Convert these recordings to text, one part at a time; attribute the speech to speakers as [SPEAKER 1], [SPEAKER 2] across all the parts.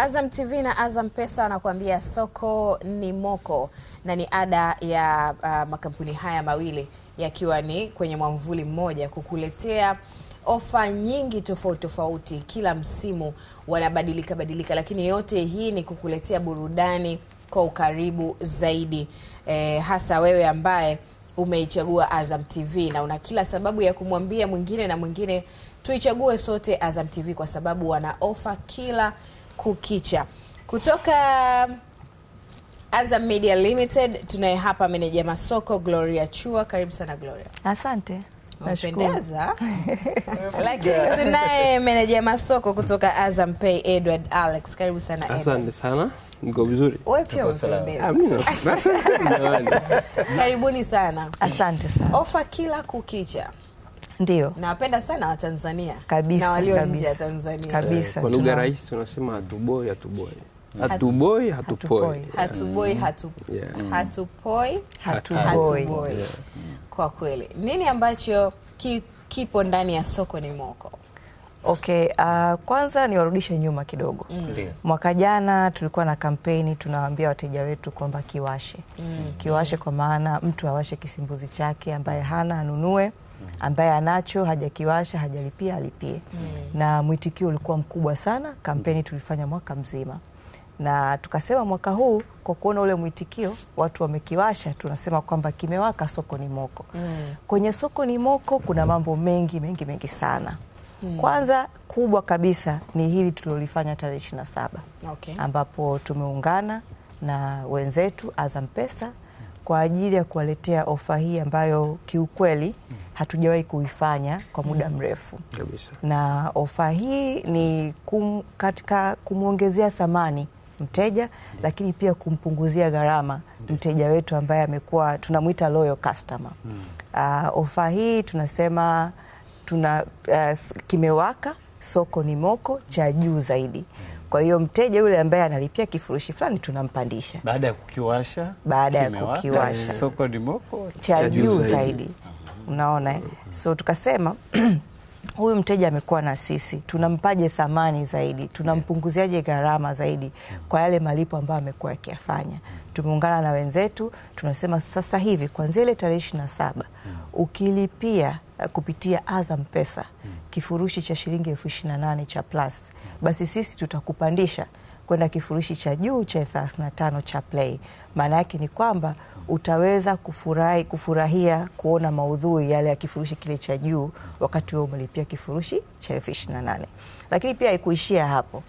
[SPEAKER 1] Azam TV na Azam Pesa wanakuambia soko ni moko, na ni ada ya makampuni haya mawili yakiwa ni kwenye mwamvuli mmoja kukuletea ofa nyingi tofauti tofauti. Kila msimu wanabadilika, lakini yote hii ni kukuletea burudani kwa ukaribu zaidi. Hasa wewe ambaye umeichagua Azam TV na una kila sababu ya kumwambia mwingine na mwingine tuichague sote Azam TV, kwa sababu wana ofa kila kukicha. Kutoka Azam Media Limited tunaye hapa meneja masoko Gloria Chua. Karibu sana Gloria.
[SPEAKER 2] Asante.
[SPEAKER 1] Unapendeza. Lakini tunaye meneja masoko kutoka Azam Pay Edward Alex. Karibu sana Edward.
[SPEAKER 3] Asante sana. Niko vizuri.
[SPEAKER 1] Wewe pia unapendeza.
[SPEAKER 3] Amina.
[SPEAKER 1] Karibuni sana.
[SPEAKER 2] Asante sana.
[SPEAKER 1] Ofa kila kukicha.
[SPEAKER 2] Ndio.
[SPEAKER 1] Nawapenda sana Watanzania.
[SPEAKER 2] Kabisa,
[SPEAKER 1] na walio
[SPEAKER 2] kabisa.
[SPEAKER 1] nje ya Tanzania.
[SPEAKER 2] Kabisa.
[SPEAKER 3] Kwa lugha rahisi tunasema hatuboi. Hatupoi.
[SPEAKER 1] Hatupoi. Kwa kweli. Nini ambacho kipo ndani ya soko ni moko?
[SPEAKER 2] Okay, kwanza niwarudishe nyuma kidogo. Mwaka jana tulikuwa na kampeni tunawaambia wateja wetu kwamba kiwashe. Kiwashe kwa maana mtu awashe kisimbuzi chake, ambaye hana anunue, ambaye anacho hajakiwasha hajalipia alipie. Na mwitikio ulikuwa mkubwa sana. Kampeni tulifanya mwaka mzima. Na tukasema mwaka huu kwa kuona ule mwitikio watu wamekiwasha, tunasema kwamba kimewaka, soko ni moko. Kwenye soko ni moko kuna mambo mengi sana. Kwanza kubwa kabisa ni hili tulilofanya tarehe 27.
[SPEAKER 1] Okay.
[SPEAKER 2] Ambapo tumeungana na wenzetu Azam Pesa kwa ajili ya kuwaletea ofa hii ambayo kiukweli hatujawahi kuifanya kwa muda mrefu.
[SPEAKER 3] Kabisa.
[SPEAKER 2] Na ofa hii ni katika kumwongezea thamani mteja, lakini pia kumpunguzia gharama mteja wetu ambaye amekuwa tunamuita loyal customer. Ofa hii tunasema kimewaka, soko ni moko cha juu zaidi. Kwa hiyo mteja yule ambaye analipia kifurushi fulani tunampandisha.
[SPEAKER 4] Baada ya kukiwasha, soko ni moko
[SPEAKER 2] cha juu zaidi. Unaona So tukasema huyu mteja amekuwa na sisi, tunampaje thamani zaidi, tunampunguziaje gharama zaidi kwa yale malipo ambayo amekuwa akiyafanya. Tumeungana na wenzetu, tunasema sasa hivi kuanzia ile tarehe 27 ukilipia kupitia Azam Pesa kifurushi cha shilingi 28,000 cha plus, basi sisi tutakupandisha kwenda kifurushi cha juu cha 35 cha play. Maana yake ni kwamba utaweza kufurahia kuona maudhui yale ya kifurushi kile cha juu wakati wewe umelipia kifurushi cha 28,000. Lakini pia haikuishia hapo.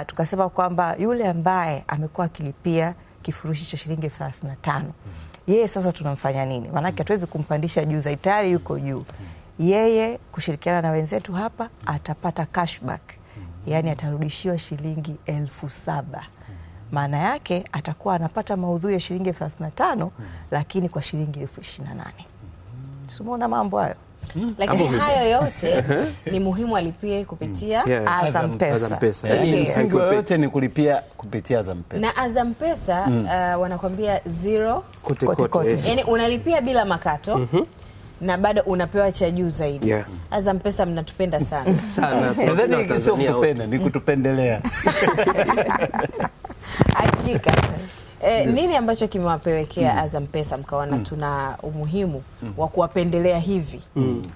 [SPEAKER 2] Tukasema kwamba yule ambaye amekuwa akilipia kifurushi cha shilingi 35,000, yeye sasa tunamfanya nini? Maana yake hatuwezi kumpandisha juu zaidi, tayari yuko juu. Yeye kushirikiana na wenzetu hapa atapata cashback. Yani atarudishiwa shilingi 7,000. Maana yake atakuwa anapata maudhui ya shilingi 35,000 lakini kwa shilingi 28,000. Umeona mambo hayo?
[SPEAKER 1] Lakini hayo yote ni muhimu alipie kupitia Azam Pesa.
[SPEAKER 4] Msingi yote ni kulipia kupitia Azam Pesa.
[SPEAKER 1] Na Azam Pesa wanakwambia zero
[SPEAKER 2] kote.
[SPEAKER 1] Yani unalipia bila makato. Na bado unapewa cha juu zaidi. Azam Pesa mnatupenda sana.
[SPEAKER 4] Nadhani sio kupenda, ni kutupendelea.
[SPEAKER 1] Hakika. Nini ambacho kimewapelekea Azam Pesa mkaona tuna umuhimu wa kuwapendelea hivi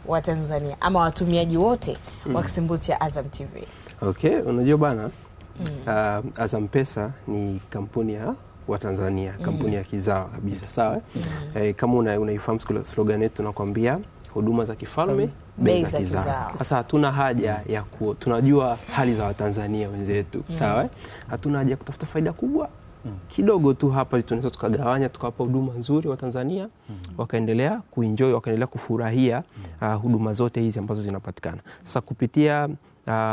[SPEAKER 1] wa Tanzania ama watumiaji wote wa kisimbuzi cha Azam TV?
[SPEAKER 3] Okay, unajua bana, Azam Pesa ni kampuni ya Watanzania, kampuni ya kizawa kabisa, sawa? Kama unaifahamu slogan yetu tunakwambia huduma za kifalme, bei za kizawa. Sasa hatuna haja ya tunajua hali za Watanzania wenzetu, sawa? Hatuna haja ya kutafuta faida kubwa. Kidogo tu hapa tunaweza tukagawanya tukawapa huduma nzuri wa Tanzania, wakaendelea kuenjoy, wakaendelea kufurahia huduma zote hizi ambazo zinapatikana. Sasa kupitia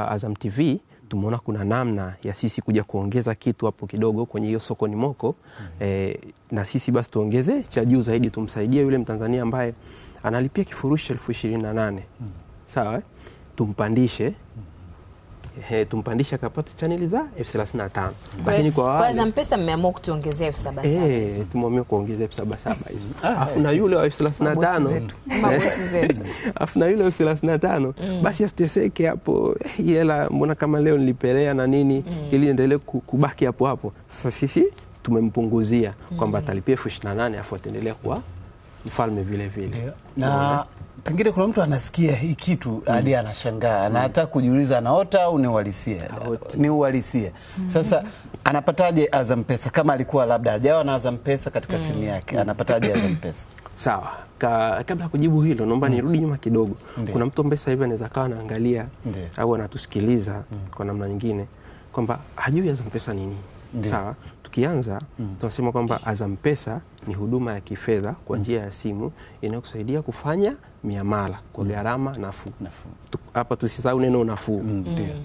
[SPEAKER 3] Azam TV tumeona kuna namna ya sisi kuja kuongeza kitu hapo kidogo kwenye hiyo soko ni moko. Na sisi basi tuongeze cha juu zaidi, tumsaidie yule Mtanzania ambaye analipia kifurushi 28,000. Sawa? Tumpandishe tumpandisha akapata chaneli za 35,000. Lakini
[SPEAKER 1] kwa Azam Pesa mmeamua kutuongezea 77,000.
[SPEAKER 3] Tumeamua kuongezea 77,000 hizo. Afu na yule wa 35,000. Afu na yule wa 35,000 basi asiteseke hapo. Hela mbona kama leo nilipelea na nini ili endelee kubaki hapo hapo. Sasa sisi tumempunguzia kwamba atalipia 28,000 afu ataendelea kuwa mfalme vile vile.
[SPEAKER 4] Na pengine kuna mtu anasikia hii kitu hadi anashangaa, anataka kujiuliza anaota au ni uhalisia? Ni uhalisia. Sasa anapataje Azam Pesa kama alikuwa labda hajawa na Azam Pesa katika simu yake? Anapataje Azam Pesa?
[SPEAKER 3] Sawa. Kabla kujibu hilo naomba nirudi nyuma kidogo. Kuna mtu ambaye sasa hivi anaweza kawa anaangalia au anatusikiliza kwa namna nyingine kwamba hajui Azam Pesa ni nini. Sawa. Tukianza tunasema kwamba Azam Pesa ni huduma ya kifedha kwa njia ya simu inayokusaidia kufanya miamala kwa gharama nafuu. Hapa tusisahau neno nafuu.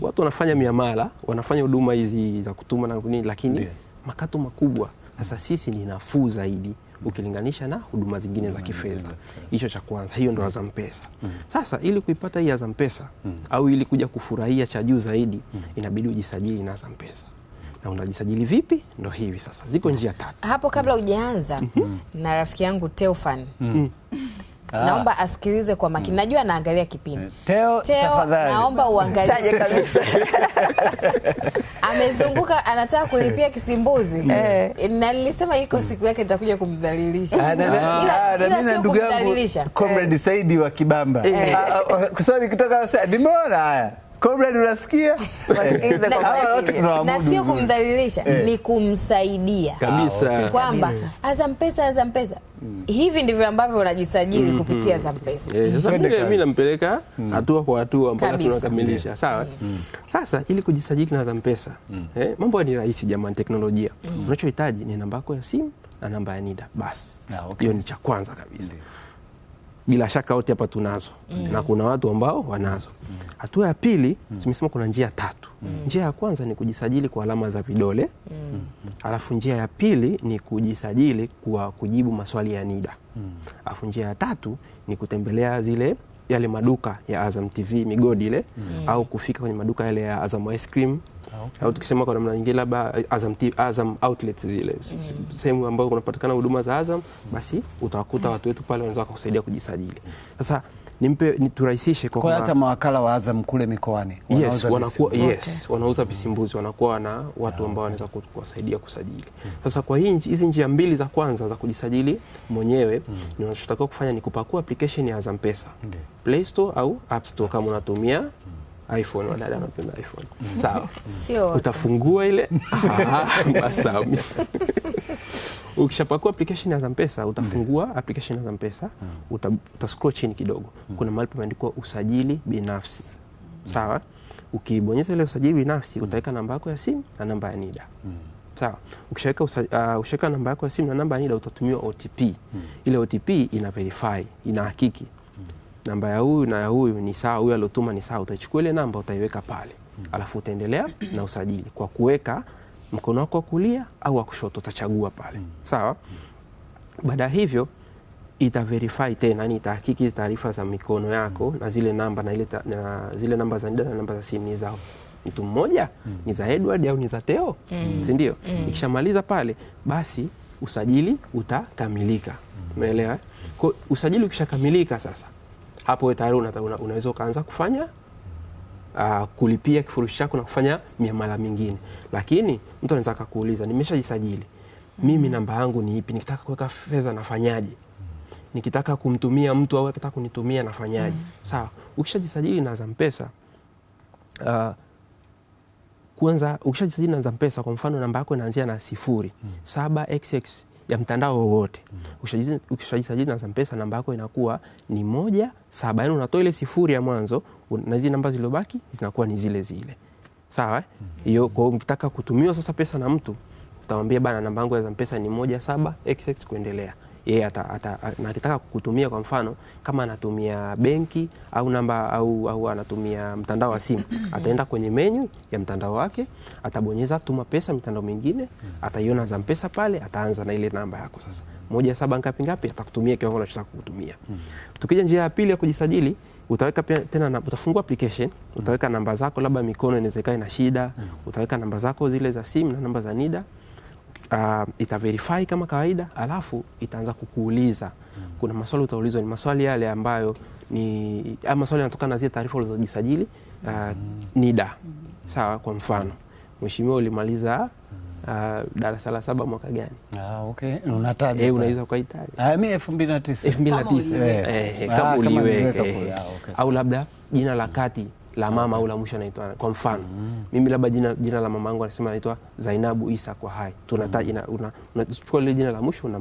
[SPEAKER 3] Watu wanafanya miamala, wanafanya huduma hizi za kutuma na nini, lakini makato makubwa. Sasa sisi ni nafuu zaidi ukilinganisha na huduma zingine za kifedha. Hicho cha kwanza, hiyo ndo Azam Pesa. Sasa ili kuipata hii Azam Pesa au ili kuja kufurahia cha juu zaidi inabidi ujisajili na Azam Pesa. Na unajisajili vipi? Ndo hivi sasa. Ziko njia 3.
[SPEAKER 1] Hapo kabla hujaanza na rafiki yangu Teofan. Naomba asikilize kwa makini. Najua anaangalia kipindi.
[SPEAKER 4] Teo, tafadhali.
[SPEAKER 1] Naomba uangalie kabisa. Amezunguka anataka kulipia kisimbuzi. Na nilisema iko siku yake nitakuja kumdhalilisha.
[SPEAKER 4] Ila ndugu yangu Comrade Saidi wa Kibamba. Kusoni kutoka sasa nimeona haya. Comrade unasikia? Wasikilize kwa makini.
[SPEAKER 1] Na sio kumdhalilisha, ni kumsaidia.
[SPEAKER 3] Kabisa. Kwamba
[SPEAKER 1] Azam Pesa. Hivi ndivyo ambavyo unajisajili kupitia Azam Pesa.
[SPEAKER 3] Sasa mimi nampeleka hatua kwa hatua mpaka tunakamilisha. Sawa? Sasa ili kujisajili na Azam Pesa, mambo ni rahisi jamani, teknolojia. Unachohitaji ni namba yako ya simu na namba ya NIDA basi. Hiyo ni cha kwanza kabisa. Bila shaka wote hapa tunazo na kuna watu ambao wanazo. Hatua ya pili, tumesema kuna njia 3. Njia ya kwanza ni kujisajili kwa alama za vidole. Alafu njia ya pili ni kujisajili kwa kujibu maswali ya NIDA. Alafu njia ya 3 ni kutembelea yale maduka ya Azam TV migodi ile au kufika kwenye maduka yale ya Azam Ice Cream. Au tukisema kwa namna nyingine labda Azam outlets zile sehemu ambayo kunapatikana huduma za Azam, basi utawakuta watu wetu pale wanaweza kukusaidia kujisajili. Sasa turahisishe
[SPEAKER 4] kwa hata mawakala wa Azam kule mikoani
[SPEAKER 3] wanauza visimbuzi, wanakuwa na watu ambao wanaweza kuwasaidia kusajili. Sasa kwa hizi njia mbili za kwanza za kujisajili mwenyewe, ni unachotakiwa kufanya ni kupakua application ya Azam Pesa Play Store au App Store kama unatumia iPhone. Wadada wanapenda iPhone. Sawa. Utafungua ile sawa. Ukishapakua application ya Azam Pesa, utafungua application ya Azam Pesa, utascroll chini kidogo. Kuna mahali pameandikwa usajili binafsi. Sawa? Ukibonyeza ile usajili binafsi, utaweka namba yako ya simu na namba ya NIDA. Sawa. Ukishaweka namba yako ya simu na namba ya NIDA, utatumiwa OTP. Ile OTP ina verify, ina hakiki namba ya huyu na ya huyu ni sawa, huyu alotuma ni sawa. Utachukua ile namba utaiweka pale. Alafu utaendelea na usajili kwa kuweka mkono wako wa kulia au wa kushoto, utachagua pale. Sawa? Baada hivyo ita-verify tena, ni itahakiki taarifa za mikono yako na zile namba na zile namba za NIDA na namba za simu ni za mtu mmoja, ni za Edward au ni za Teo, si ndio? Ikishamaliza pale, basi usajili utakamilika. Umeelewa? Kwa usajili ukishakamilika sasa, hapo wewe tayari unaweza ukaanza kufanya kulipia kifurushi chako na kufanya miamala mingine. Lakini mtu anaweza kukuuliza, nimeshajisajili, mimi namba yangu ni ipi? Nikitaka kuweka fedha nafanyaje? Nikitaka kumtumia mtu au akitaka kunitumia nafanyaje? Sawa. Ukishajisajili na Azam Pesa, kwanza ukishajisajili na Azam Pesa, kwa mfano namba yako inaanzia na 07XX ya mtandao wowote. Ukishajisajili na Azam Pesa, namba yako inakuwa ni 17. Yaani unatoa ile 0 ya mwanzo na hizo namba zilizobaki zinakuwa ni zile zile. Sawa? Hiyo kwa ukitaka kutumiwa sasa pesa na mtu, utamwambia bana, namba yangu ya Azam Pesa ni 17XX kuendelea. Yeye na akitaka kukutumia, kwa mfano kama anatumia benki au namba au anatumia mtandao wa simu, ataenda kwenye menu ya mtandao wake, atabonyeza tuma pesa mitandao mingine, ataiona Azam Pesa pale, ataanza na ile namba yako sasa. 17 ngapi, atakutumia kiwango anachotaka kukutumia. Tukija njia ya pili ya kujisajili, utaweka pia tena utafungua application, utaweka namba zako, labda mikono inaweza ina shida, utaweka namba zako zile za simu na namba za NIDA. Ita verify kama kawaida, alafu itaanza kukuuliza. Kuna maswali utaulizwa, ni maswali yale ambayo ni maswali yanatokana na zile taarifa ulizojisajili NIDA. Sawa, kwa mfano, mheshimiwa ulimaliza darasa la 7 mwaka gani?
[SPEAKER 4] Okay. Unataja.
[SPEAKER 3] Unaweza kuitaja.
[SPEAKER 4] Mimi 2009.
[SPEAKER 3] 2009. Kama uliweka. Au labda jina la kati la mama au la mwisho anaitwa. Kwa mfano, mimi labda jina la mama yangu anasema anaitwa Zainabu Isa kwa hai. Tunataja unachukua ile jina la mwisho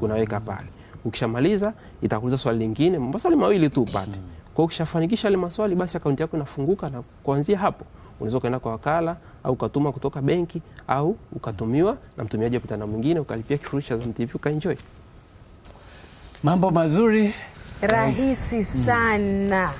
[SPEAKER 3] unaweka pale. Ukishamaliza itakuuliza swali lingine, maswali mawili tu upate. Kwa ukishafanikisha ile maswali, basi akaunti yako inafunguka, na kuanzia hapo unaweza kwenda kwa wakala au ukatuma kutoka benki au ukatumiwa na mtumiaji wa mtandao mwingine, ukalipia kifurushi cha Azam TV ukaenjoy.
[SPEAKER 4] Mambo mazuri,
[SPEAKER 1] rahisi sana.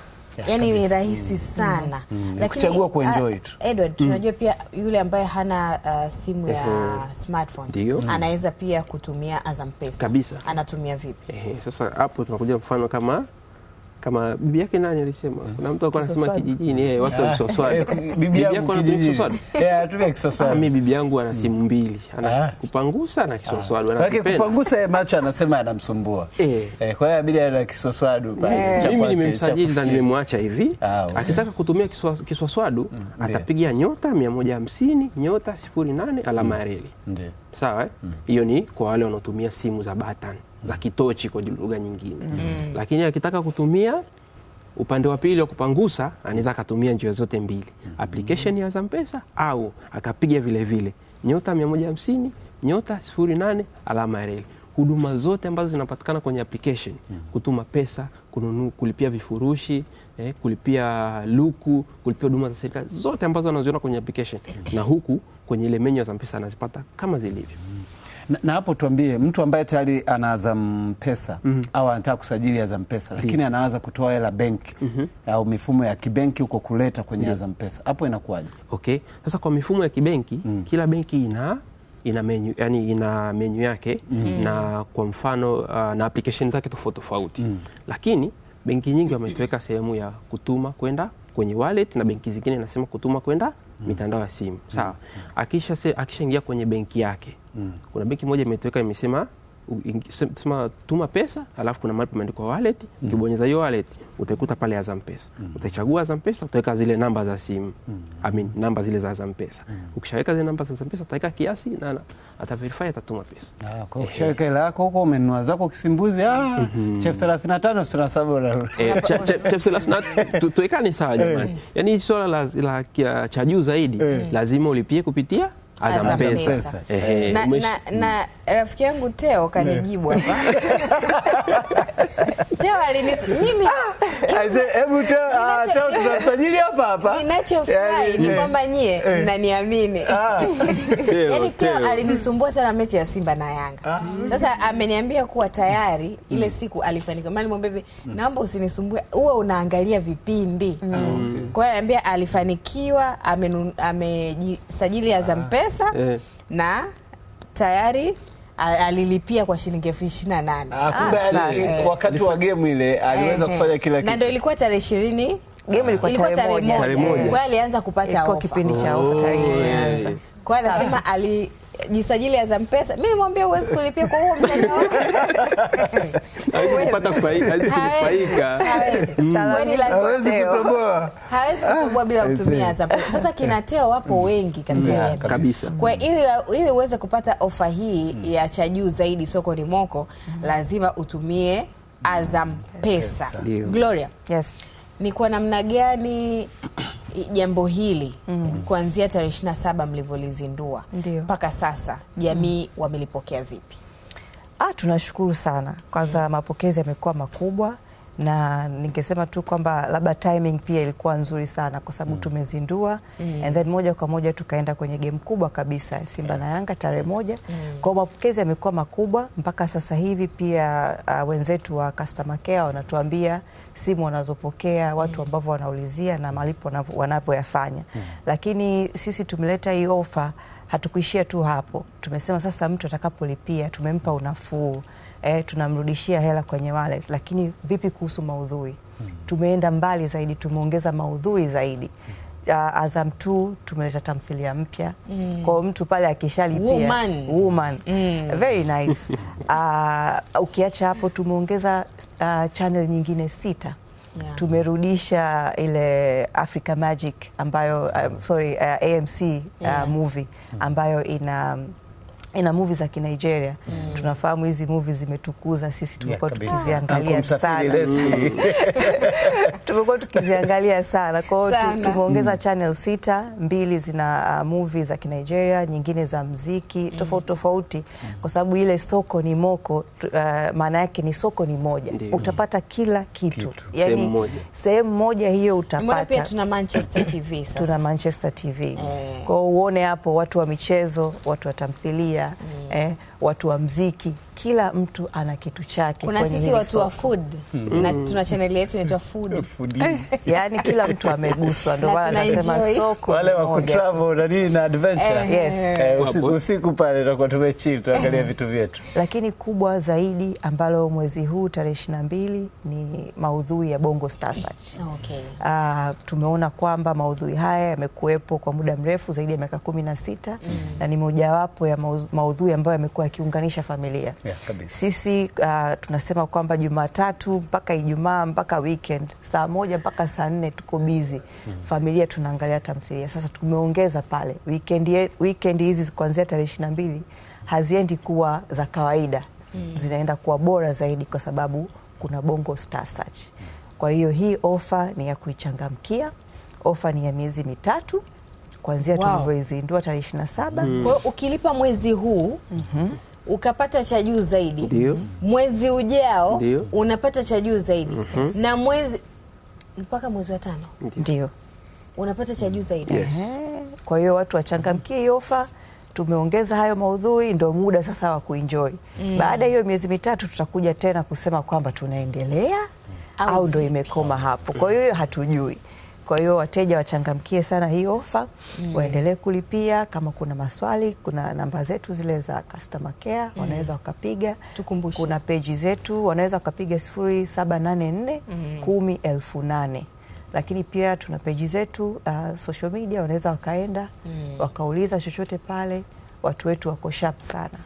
[SPEAKER 1] Yani ni rahisi sana.
[SPEAKER 4] Lakini kuchagua kuenjoy tu.
[SPEAKER 1] Edward, tunajua pia yule ambaye hana simu ya smartphone anaweza pia kutumia Azam Pesa.
[SPEAKER 3] Kabisa.
[SPEAKER 1] Anatumia vipi?
[SPEAKER 3] Sasa hapo tunakuja mfano kama bibi yake nani alisema, kuna mtu alikuwa anasema kijijini watu wa Kiswaswadu.
[SPEAKER 4] Bibi yako anatumia Kiswaswadu? Anatumia Kiswaswadu. Mimi
[SPEAKER 3] bibi yangu ana simu mbili, ana kupangusa na Kiswaswadu,
[SPEAKER 4] anapenda. Kupangusa macho anasema anamsumbua. Kwa hiyo inabidi ana Kiswaswadu pale.
[SPEAKER 3] Mimi nimemsajili na nimemwacha hivi. Akitaka kutumia Kiswaswadu atapigia *150*08 alama ya reli. Ndio. Sawa? Hiyo ni kwa wale wanaotumia simu za button, za kitochi kwa lugha nyingine. Lakini akitaka kutumia upande wa pili wa kupangusa, anaweza kutumia njia zote mbili. Application ya Azam Pesa au akapiga vile vile *150*08 alama ya reli. Huduma zote ambazo zinapatikana kwenye application, kutuma pesa, kulipia vifurushi, kulipia luku, kulipia huduma za serikali, zote ambazo anaziona kwenye application, na huku kwenye ile menu ya Azam Pesa anazipata kama zilivyo.
[SPEAKER 4] Na hapo tuambie, mtu ambaye tayari ana Azam Pesa au anataka kusajili Azam Pesa lakini anaanza kutoa hela benki au mifumo ya kibenki huko kuleta kwenye Azam Pesa, hapo inakuwaje?
[SPEAKER 3] Okay, sasa kwa mifumo ya kibenki kila benki ina menu, yani ina menu yake na kwa mfano na application zake tofauti. Lakini benki nyingi wametoweka sehemu ya kutuma kwenda kwenye wallet, na benki zingine nasema kutuma kwenda mitandao ya simu. Sawa. Akishaingia kwenye benki yake, kuna benki moja imetoweka imesema tuma pesa, alafu kuna mahali pameandikwa wallet. Ukibonyeza hiyo wallet utaikuta pale Azam Pesa. Utachagua Azam Pesa, utaweka zile namba za simu. Namba zile za Azam Pesa. Ukishaweka zile namba za Azam Pesa, utaweka kiasi na ataverify, atatuma pesa.
[SPEAKER 4] Kwa ukishaweka hela yako huko, umenunua zako kisimbuzi, chef 35 chef
[SPEAKER 3] 30 tuwekane sawa jamani. Yani swala la cha juu zaidi lazima ulipie kupitia Azam Pesa.
[SPEAKER 1] Na rafiki yangu Teo kanijibu hapa. Teo mimi
[SPEAKER 4] hebu Teo tunasajili hapa.
[SPEAKER 1] Ninachofurahi ni kwamba nyie mnaniamini. Yaani Teo alinisumbua sana mechi ya Simba na Yanga. Sasa ameniambia kuwa tayari ile siku alifanikiwa. Mimi nimwambia hivi, naomba usinisumbue, uwe unaangalia vipindi. Kwa hiyo anambia alifanikiwa, amejisajili Azam Pesa na tayari alilipia kwa shilingi 28,000.
[SPEAKER 4] Wakati wa game ile aliweza kufanya kila kitu.
[SPEAKER 1] Na ndio ilikuwa tarehe 20. Game ilikuwa tarehe moja. Kwa alianza kupata ofa.
[SPEAKER 2] Kipindi cha ofa tayari.
[SPEAKER 1] Kwa anasema alijisajili Azam Pesa. Mimi nimwambia huwezi kulipia kwa huo mtandao.
[SPEAKER 3] Kupata faida.
[SPEAKER 4] Hawezi kutoboa.
[SPEAKER 1] Hawezi kutoboa bila kutumia Azam Pesa. Sasa kina Teo wapo wengi katika
[SPEAKER 3] kabisa.
[SPEAKER 1] Kwa ili uweze kupata ofa hii ya cha juu zaidi sokoni mwako, lazima utumie Azam Pesa. Gloria.
[SPEAKER 2] Yes.
[SPEAKER 1] Ni kwa namna gani jambo hili kuanzia tarehe 27 mlivyolizindua mpaka sasa jamii wamelipokea vipi?
[SPEAKER 2] Tunashukuru sana. Kwanza mapokezi yamekuwa makubwa, na ningesema tu kwamba labda timing pia ilikuwa nzuri sana kwa sababu tumezindua and then moja kwa moja tukaenda kwenye game kubwa kabisa Simba na Yanga tarehe 1. Kwa mapokezi yamekuwa makubwa mpaka sasa hivi. Pia wenzetu wa customer care wanatuambia simu wanazopokea, watu ambao wanaulizia na malipo wanavyoyafanya. Lakini sisi tumeleta hii ofa, hatukuishia tu hapo. Tumesema sasa mtu atakapolipia tumempa unafuu, tunamrudishia hela kwenye wallet. Lakini vipi kuhusu maudhui? tumeenda mbali zaidi, tumeongeza maudhui zaidi. Azam 2 tumeleta tamthilia mpya. Kwa mtu pale akishalipia Woman. Very nice. Ukiacha hapo tumeongeza channel nyingine 6. Tumerudisha ile Africa Magic ambayo AMC movie ambayo ina movie za Kinigeria. Tunafahamu hizi movie zimetukuza sisi, tumekuwa tukiziangalia sana. Tumekuwa tukiziangalia sana. Kwa hiyo tumeongeza channel 6, 2 zina movie za Kinigeria, nyingine za muziki tofauti, kwa sababu ile soko ni moko, maana yake ni soko ni moja. Utapata kila kitu. Yaani sehemu moja hiyo utapata.
[SPEAKER 1] Mbona pia tuna Manchester TV sasa.
[SPEAKER 2] Tuna Manchester TV. Kwa hiyo uone hapo watu wa michezo, watu wa tamthilia, watu wa mziki, kila mtu ana kitu chake.
[SPEAKER 1] Kuna sisi watu wa food na tuna channel yetu inaitwa Food.
[SPEAKER 2] Yaani kila mtu ameguswa, ndio maana nasema soko.
[SPEAKER 4] Wale wa kutravel na nini na adventure. Usiku pale tutakuwa tumechill tuangalia vitu vyetu.
[SPEAKER 2] Lakini kubwa zaidi ambalo mwezi huu tarehe 22 ni maudhui ya Bongo Star Search. Tumeona kwamba maudhui haya yamekuwepo kwa muda mrefu zaidi ya miaka 16 na ni mojawapo ya maudhui ambayo yamekuwa yakiunganisha familia. Sisi tunasema kwamba Jumatatu mpaka Ijumaa mpaka weekend saa 1 mpaka saa 4 tuko busy. Familia tunaangalia tamthilia. Sasa tumeongeza pale weekend hizi kuanzia tarehe 22 haziendi kuwa za kawaida. Zinaenda kuwa bora zaidi kwa sababu kuna Bongo Star Search. Kwa hiyo hii ofa ni ya kuichangamkia. Ofa ni ya miezi 3 kuanzia tulivyoizindua tarehe 27.
[SPEAKER 1] Kwa hiyo ukilipa mwezi huu ukapata cha juu zaidi, mwezi ujao unapata cha juu zaidi, na mwezi mpaka mwezi wa 5
[SPEAKER 2] ndio
[SPEAKER 1] unapata cha juu zaidi.
[SPEAKER 2] Kwa hiyo watu wachangamkie hiyo ofa. Tumeongeza hayo maudhui, ndio muda sasa wa kuenjoy. Baada hiyo miezi 3 tutakuja tena kusema kwamba tunaendelea au ndio imekoma hapo. Kwa hiyo hatujui. Kwa hiyo wateja wachangamkie sana hii ofa, waendelee kulipia. Kama kuna maswali, kuna namba zetu zile za customer care, wanaweza wakapiga.
[SPEAKER 1] Tukumbushe.
[SPEAKER 2] Kuna page zetu, wanaweza wakapiga 0784 10,008. Lakini pia tuna page zetu social media, wanaweza wakaenda wakauliza chochote pale. Watu wetu wako sharp sana.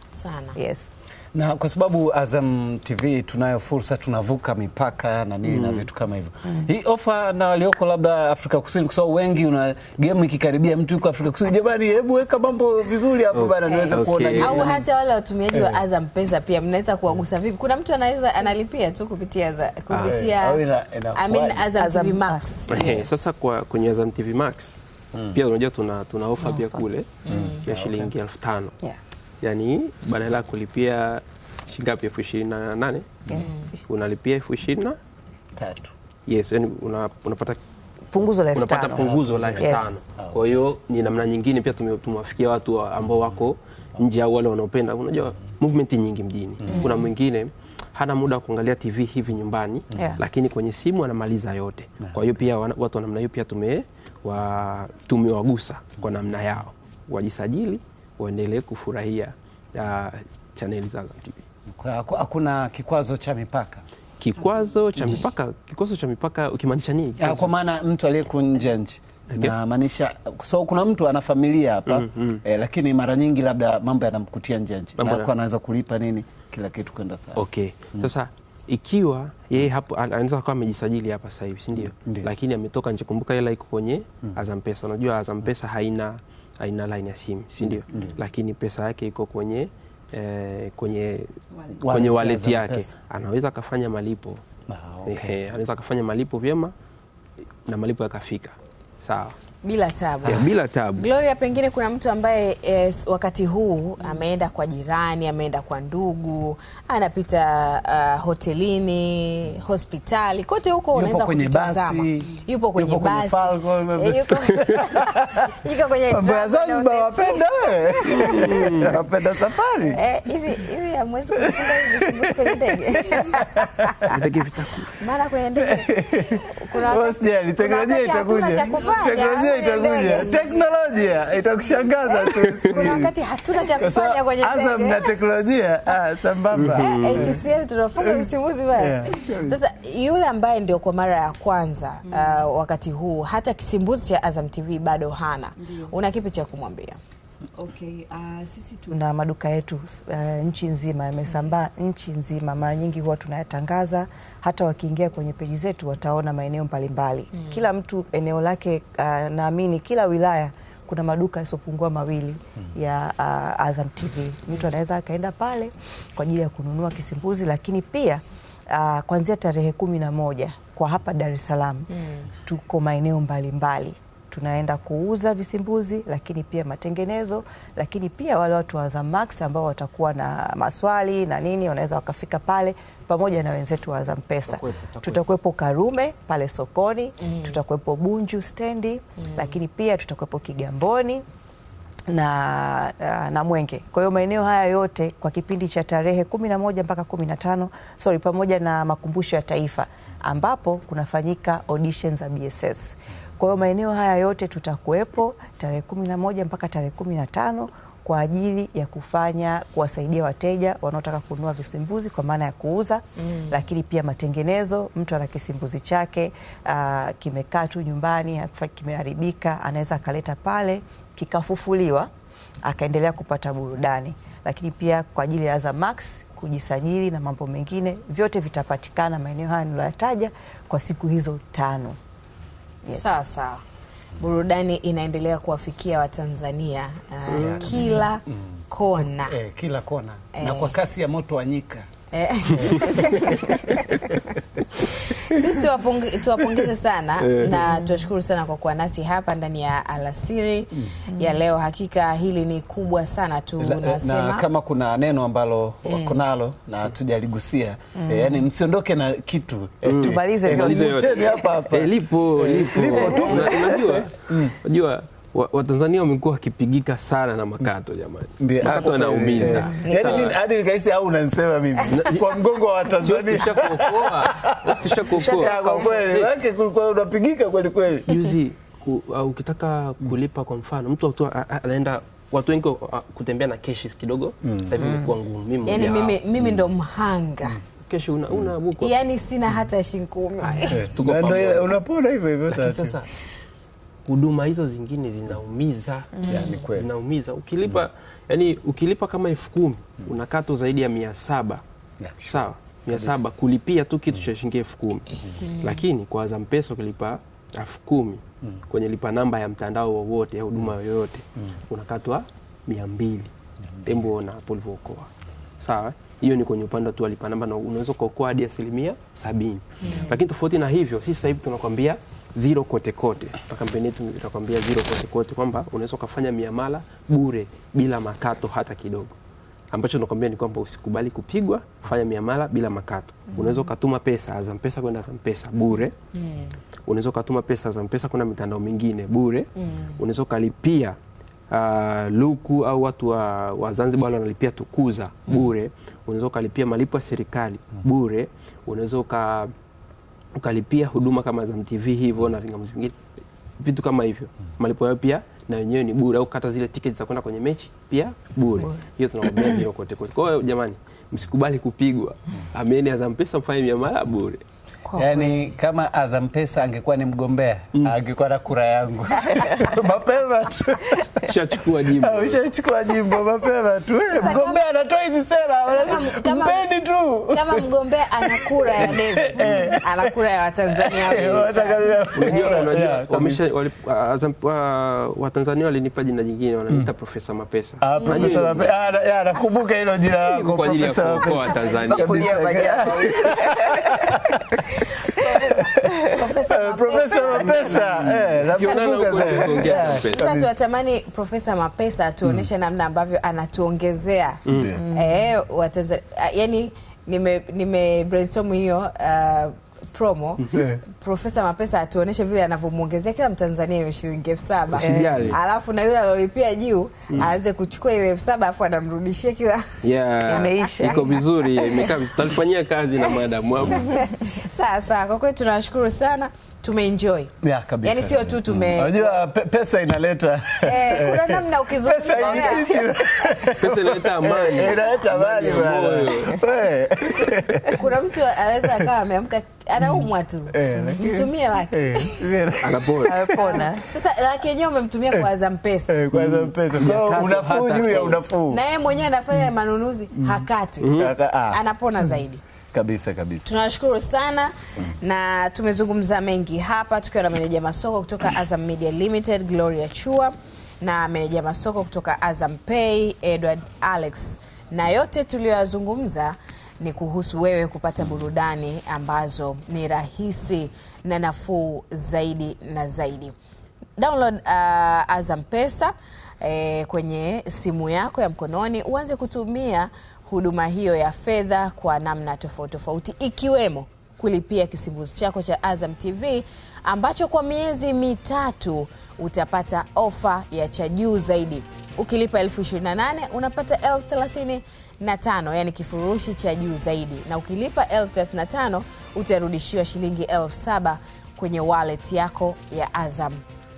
[SPEAKER 2] Yes.
[SPEAKER 4] Na kwa sababu Azam TV tunayo fursa, tunavuka mipaka na nini na vitu kama hivyo. Hii ofa na walioko labda Afrika Kusini, kwa sababu wengi una game ikikaribia mtu yuko Afrika Kusini, jamani hebu weka mambo vizuri hapo bana niweze kuona.
[SPEAKER 1] Au hata wale watumiaji wa Azam Pesa pia mnaweza kuwagusa vipi? Kuna mtu anaweza analipia tu kupitia Azam TV Max.
[SPEAKER 3] Sasa kwenye Azam TV Max pia unajua tuna ofa pia kule ya shilingi 5,000. Yani badala ya kulipia shilingi 28,000 unalipia 23,000. Yes, yani unapata
[SPEAKER 2] punguzo la 5,000.
[SPEAKER 3] Unapata punguzo la 5,000. Kwa hiyo ni namna nyingine pia tumewafikia watu ambao wako nje au wale wanaopenda. Unajua movement nyingi mjini. Kuna mwingine hana muda wa kuangalia TV hivi nyumbani, lakini kwenye simu anamaliza yote. Kwa hiyo pia watu wa namna hiyo pia tumewagusa kwa namna yao. Wajisajili, waendelee kufurahia channel za Azam TV.
[SPEAKER 4] Hakuna kikwazo cha mipaka.
[SPEAKER 3] Kikwazo cha mipaka ukimaanisha nini?
[SPEAKER 4] Kwa maana mtu aliyeko nje ya nchi. Na maanisha kuna mtu ana familia hapa lakini mara nyingi labda mambo yanamkutia nje ya nchi. Na kwa anaweza kulipa nini kila kitu kwenda sawa.
[SPEAKER 3] Sasa ikiwa yeye hapo anaweza kuwa amejisajili hapa sasa hivi, si ndio? Lakini ametoka nje, kumbuka hela iko kwenye Azam Pesa. Unajua Azam Pesa haina line ya simu, si ndio? Lakini pesa yake iko kwenye wallet yake. Anaweza kufanya malipo. Anaweza kufanya malipo vyema na malipo yakafika. Sawa.
[SPEAKER 1] Bila tabu.
[SPEAKER 3] Bila tabu.
[SPEAKER 1] Gloria, pengine kuna mtu ambaye wakati huu ameenda kwa jirani, ameenda kwa ndugu, anapita hotelini, hospitali, kote huko unaweza kutazama. Yupo kwenye basi. Yuko kwenye
[SPEAKER 4] Zanzibar wapenda wapenda safari.
[SPEAKER 1] Hivi hamwezi kufunga hivi kwenye ndege. Maana kwenye ndege kuna
[SPEAKER 4] teknolojia itakuja. teknolojia itakuja. Teknolojia itakushangaza tu.
[SPEAKER 1] Kuna wakati hatuna cha kufanya kwenye ndege.
[SPEAKER 4] Azam na teknolojia sambamba.
[SPEAKER 1] ATCL tunafunga visimbuzi baya. Sasa yule ambaye ndio kwa mara ya kwanza wakati huu hata kisimbuzi cha Azam TV bado hana. Una kipi cha kumwambia?
[SPEAKER 2] Okay, sisi tuna maduka yetu nchi nzima, yamesambaa nchi nzima. Mara nyingi huwa tunayatangaza, hata wakiingia kwenye peji zetu wataona maeneo mbalimbali. Kila mtu eneo lake, naamini kila wilaya kuna maduka yasopungua mawili ya Azam TV. Mtu anaweza akaenda pale kwa ajili ya kununua kisimbuzi, lakini pia kuanzia tarehe 11 kwa hapa Dar es Salaam tuko maeneo mbalimbali. Tunaenda kuuza visimbuzi, lakini pia matengenezo, lakini pia wale watu wa Azam Max ambao watakuwa na maswali na nini wanaweza wakafika pale pamoja na wenzetu wa Azam Pesa. Tutakuwepo Karume pale sokoni, tutakuwepo Bunju stendi, lakini pia tutakuwepo Kigamboni na Mwenge. Kwa hiyo maeneo haya yote kwa kipindi cha tarehe 11 mpaka 15, pamoja na makumbusho ya taifa ambapo kunafanyika auditions za BSS. Kwa hiyo maeneo haya yote tutakuwepo tarehe 11 mpaka tarehe 15 kwa ajili ya kuwasaidia wateja wanaotaka kununua visimbuzi kwa maana ya kuuza, lakini pia matengenezo. Mtu ana kisimbuzi chake kimekaa tu nyumbani, kimeharibika, anaweza akaleta pale kikafufuliwa akaendelea kupata burudani. Lakini pia kwa ajili ya Azam Max kujisajili na mambo mengine, vyote vitapatikana maeneo haya niloyataja kwa siku hizo 5.
[SPEAKER 1] Yes. Sawa. Burudani inaendelea kuwafikia Watanzania kila kona.
[SPEAKER 4] Kila kona. Na kwa kasi ya moto wa nyika.
[SPEAKER 1] Sisi tuwapongeze sana na tuwashukuru sana kwa kuwa nasi hapa ndani ya Alasiri ya leo. Hakika hili ni kubwa sana tunasema.
[SPEAKER 4] Na kama kuna neno ambalo wako nalo na tujaligusia, yani msiondoke na kitu.
[SPEAKER 2] Tumalize
[SPEAKER 4] yote hapa.
[SPEAKER 3] Lipo tu. Unajua Watanzania wamekuwa wakipigika sana na makato jamani. Makato yanaumiza.
[SPEAKER 4] Yaani hadi nikaisi au unanisema mimi kwa mgongo wa Watanzania.
[SPEAKER 3] Tushakuokoa.
[SPEAKER 4] Kwa kweli, wake kulikuwa unapigika kweli kweli.
[SPEAKER 3] Juzi ukitaka kulipa kwa mfano mtu anaenda, watu wengi kutembea na keshi kidogo, sasa hivi imekuwa ngumu.
[SPEAKER 1] Mimi ndo mhanga.
[SPEAKER 3] Keshi una buku.
[SPEAKER 1] Yaani sina hata shilingi 10.
[SPEAKER 3] Tuko pamoja.
[SPEAKER 4] Unapona hivyo
[SPEAKER 3] sasa. Huduma hizo zingine zinaumiza.
[SPEAKER 4] Yani kweli.
[SPEAKER 3] Zinaumiza. Ukilipa kama 10,000 unakatwa zaidi ya 700. Sawa? 700 kulipia tu kitu cha shilingi 10,000. Lakini kwa Azam Pesa ukilipa 10,000 kwenye lipa namba ya mtandao wowote ya huduma yoyote unakatwa 200. Tembo na hapo ulivookoa. Sawa? Hiyo ni kwenye upande tu wa lipa namba na unaweza kuokoa hadi 70%. Lakini tofauti na hivyo, sisi sasa hivi tunakwambia zero kote kote. Kampeni yetu itakwambia zero kote kote, kwamba unaweza kufanya miamala bure bila makato hata kidogo. Ambacho tunakwambia ni kwamba usikubali kupigwa, fanya miamala bila makato. Unaweza kutuma pesa Azam Pesa kwenda Azam Pesa bure. Unaweza kutuma pesa Azam Pesa kwenda mitandao mingine bure. Unaweza kulipia luku au watu wa Zanzibar wanalipia Tukuza bure. Unaweza kulipia malipo ya serikali bure. Unaweza ukalipia huduma kama Azam TV hivyo na vingamuzi vingine, vitu kama hivyo. Malipo yao pia na wenyewe ni bure, au kata zile tiketi za kwenda kwenye mechi pia bure. Hiyo tunakwambia zero kote kote. Kwa hiyo jamani, msikubali kupigwa. Ameni Azam Pesa, mfanye miamala bure.
[SPEAKER 4] Yani kama Azam Pesa angekuwa ni mgombea, angekuwa na kura yangu. Mapema tu.
[SPEAKER 3] Ushachukua jimbo.
[SPEAKER 4] Ushachukua jimbo mapema tu. Mgombea anatoa hizi sera, mpeni tu.
[SPEAKER 1] Kama mgombea ana kura ya David, ana kura ya Watanzania
[SPEAKER 3] wengi. Watanzania walinipa jina jingine, wananiita Profesa Mapesa.
[SPEAKER 4] Profesa Mapesa. Nakumbuka hilo jina lako
[SPEAKER 3] kwa ajili ya kuokoa Tanzania.
[SPEAKER 4] Profesa Mapesa.
[SPEAKER 1] Sasa tunatamani Profesa Mapesa atuoneshe namna ambavyo anatuongezea Watanzania. Yani nime brainstorm hiyo promo. Profesa Mapesa atuoneshe vile anavyomuongezea kila Mtanzania hiyo shilingi 7,000. Alafu na yule alolipia juu aanze kuchukua ile 7,000 alafu anamrudishia kila.
[SPEAKER 2] Imeisha.
[SPEAKER 3] Iko vizuri, imekaa. Tutalifanyia kazi na madam hapo.
[SPEAKER 1] Sasa kwa kweli tunawashukuru sana. tumeenjoy.
[SPEAKER 4] Kabisa.
[SPEAKER 1] Yani sio tu
[SPEAKER 4] unajua pesa inaleta
[SPEAKER 1] kuna namna ukizungumza
[SPEAKER 3] pesa inaleta amani.
[SPEAKER 4] Inaleta amani bwana.
[SPEAKER 1] Kuna mtu anaweza akawa ameamka anaumwa tu. Mtumie laki.
[SPEAKER 2] Anapona.
[SPEAKER 1] Sasa laki yenyewe umemtumia kwa Azam Pesa.
[SPEAKER 4] Kwa Azam Pesa. Unafuu juu ya unafuu.
[SPEAKER 1] Na yeye mwenyewe anafanya manunuzi hakatwi. Anapona zaidi.
[SPEAKER 4] Kabisa.
[SPEAKER 1] Tunawashukuru sana na tumezungumza mengi hapa tukiwa na meneja masoko kutoka Azam Media Limited Gloria Chua na meneja masoko kutoka Azam Pay Edward Alex, na yote tuliyozungumza ni kuhusu wewe kupata burudani ambazo ni rahisi na nafuu zaidi na zaidi. Download Azam Pesa kwenye simu yako ya mkononi, uanze kutumia huduma hiyo ya fedha kwa namna tofauti ikiwemo kulipia kisimbuzi chako cha Azam TV ambacho kwa miezi 3 utapata ofa ya cha juu zaidi. Ukilipa 28,000 unapata 35,000, yani kifurushi cha juu zaidi, na ukilipa 35,000 utarudishiwa shilingi 7,000 kwenye wallet yako ya Azam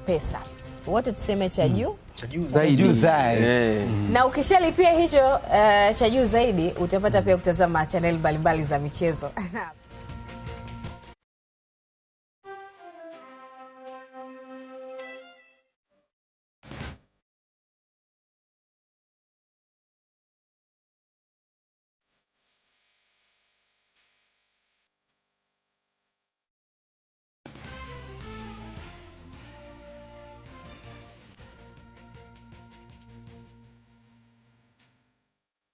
[SPEAKER 1] Pesa. Wote tuseme cha juu
[SPEAKER 3] zaidi.
[SPEAKER 1] Na ukishalipia hicho cha juu zaidi utapata pia kutazama channel mbalimbali za michezo.